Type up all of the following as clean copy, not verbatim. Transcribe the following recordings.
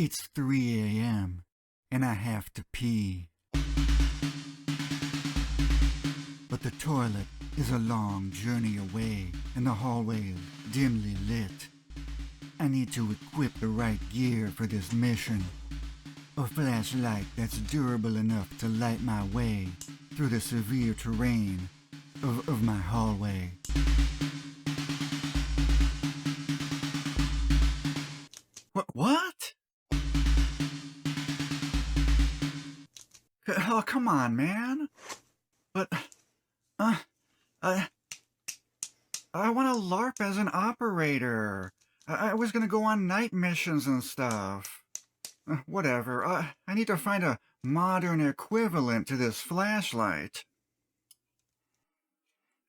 It's 3 a.m. and I have to pee. But the toilet is a long journey away and the hallway is dimly lit. I need to equip the right gear for this mission. A flashlight that's durable enough to light my way through the severe terrain of my hallway. What? Oh, come on, man. But, I want to LARP as an operator. I was going to go on night missions and stuff. Whatever. I need to find a modern equivalent to this flashlight.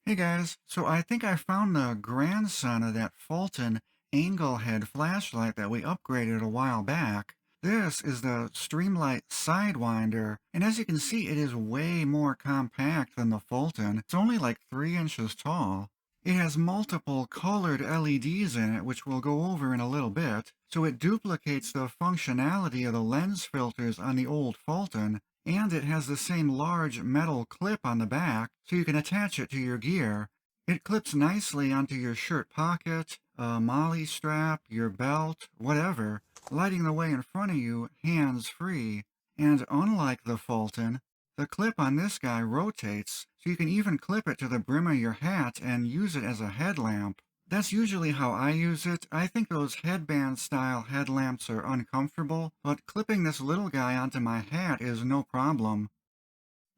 Hey guys, so I think I found the grandson of that Fulton angle head flashlight that we upgraded a while back. This is the Streamlight Sidewinder, and as you can see, it is way more compact than the Fulton. It's only like 3 inches tall. It has multiple colored LEDs in it, which we'll go over in a little bit, so it duplicates the functionality of the lens filters on the old Fulton, and it has the same large metal clip on the back, so you can attach it to your gear. It clips nicely onto your shirt pocket, a molly strap, your belt, whatever, lighting the way in front of you hands-free. And unlike the Fulton, the clip on this guy rotates, so you can even clip it to the brim of your hat and use it as a headlamp. That's usually how I use it. I think those headband-style headlamps are uncomfortable, but clipping this little guy onto my hat is no problem.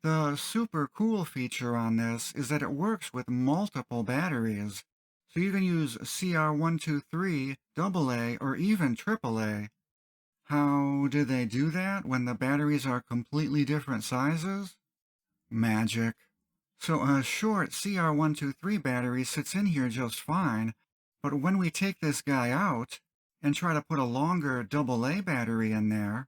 The super cool feature on this is that it works with multiple batteries, so you can use CR123, AA, or even AAA. How do they do that when the batteries are completely different sizes? Magic. So a short CR123 battery sits in here just fine, but when we take this guy out and try to put a longer AA battery in there,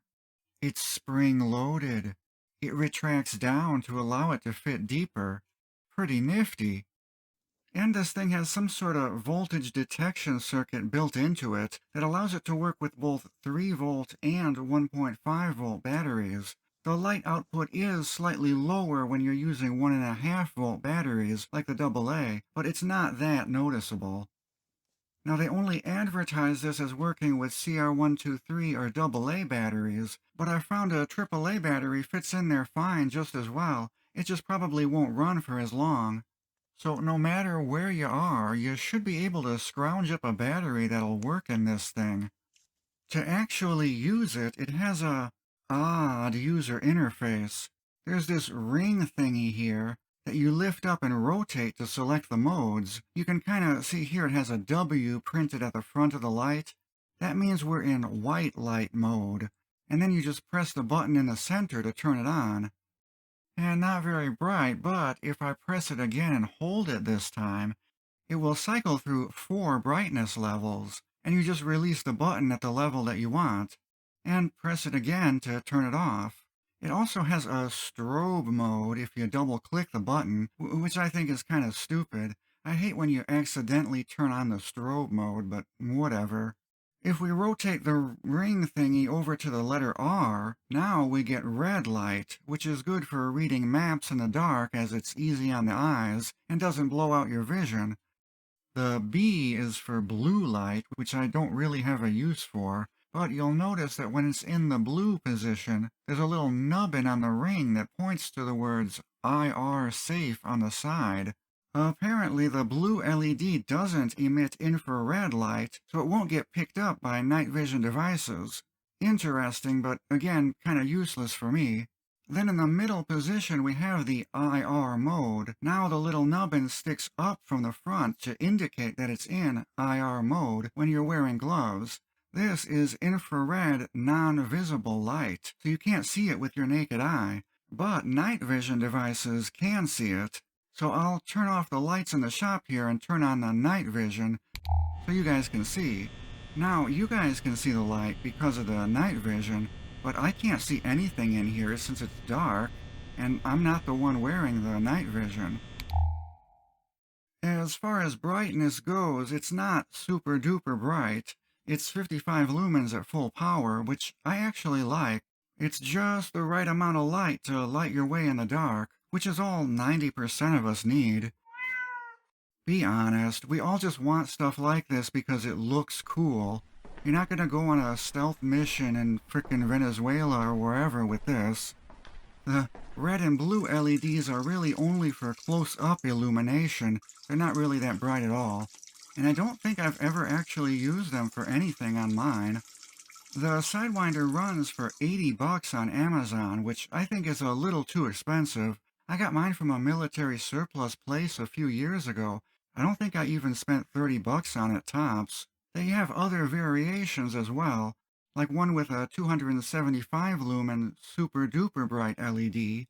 it's spring-loaded. It retracts down to allow it to fit deeper. Pretty nifty. And this thing has some sort of voltage detection circuit built into it that allows it to work with both 3-volt and 1.5-volt batteries. The light output is slightly lower when you're using 1.5-volt batteries like the AA, but it's not that noticeable. Now they only advertise this as working with CR123 or AA batteries, but I found a AAA battery fits in there fine just as well. It just probably won't run for as long. So no matter where you are, you should be able to scrounge up a battery that'll work in this thing. To actually use it, it has a odd user interface. There's this ring thingy here that you lift up and rotate to select the modes. You can kind of see here it has a W printed at the front of the light. That means we're in white light mode. And then you just press the button in the center to turn it on. And not very bright, but if I press it again and hold it this time, it will cycle through 4 brightness levels, and you just release the button at the level that you want, and press it again to turn it off. It also has a strobe mode if you double-click the button, which I think is kind of stupid. I hate when you accidentally turn on the strobe mode, but whatever. If we rotate the ring thingy over to the letter R, now we get red light, which is good for reading maps in the dark as it's easy on the eyes and doesn't blow out your vision. The B is for blue light, which I don't really have a use for, but you'll notice that when it's in the blue position, there's a little nubbin on the ring that points to the words IR safe on the side. Apparently the blue LED doesn't emit infrared light, so it won't get picked up by night vision devices. Interesting, but again, kind of useless for me. Then in the middle position we have the IR mode. Now the little nubbin sticks up from the front to indicate that it's in IR mode when you're wearing gloves. This is infrared non-visible light, so you can't see it with your naked eye, but night vision devices can see it. So I'll turn off the lights in the shop here and turn on the night vision so you guys can see. Now you guys can see the light because of the night vision, but I can't see anything in here since it's dark, and I'm not the one wearing the night vision. As far as brightness goes, it's not super duper bright. It's 55 lumens at full power, which I actually like. It's just the right amount of light to light your way in the dark, which is all 90% of us need. Be honest, we all just want stuff like this because it looks cool. You're not gonna go on a stealth mission in frickin' Venezuela or wherever with this. The red and blue LEDs are really only for close-up illumination. They're not really that bright at all. And I don't think I've ever actually used them for anything on mine. The Sidewinder runs for 80 bucks on Amazon, which I think is a little too expensive. I got mine from a military surplus place a few years ago. I don't think I even spent 30 bucks on it tops. They have other variations as well, like one with a 275 lumen super duper bright LED,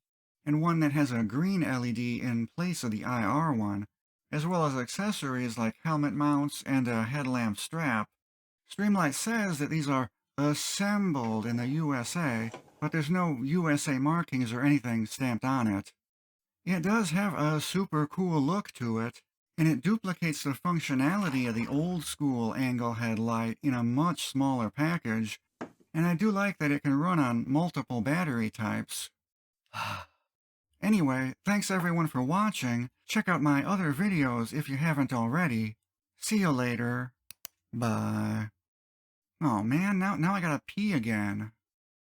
and one that has a green LED in place of the IR one, as well as accessories like helmet mounts and a headlamp strap. Streamlight says that these are assembled in the USA, but there's no USA markings or anything stamped on it. It does have a super cool look to it, and it duplicates the functionality of the old school angle headlight in a much smaller package, and I do like that it can run on multiple battery types. Anyway, thanks everyone for watching. Check out my other videos if you haven't already. See you later. Bye. Oh man, now I gotta pee again.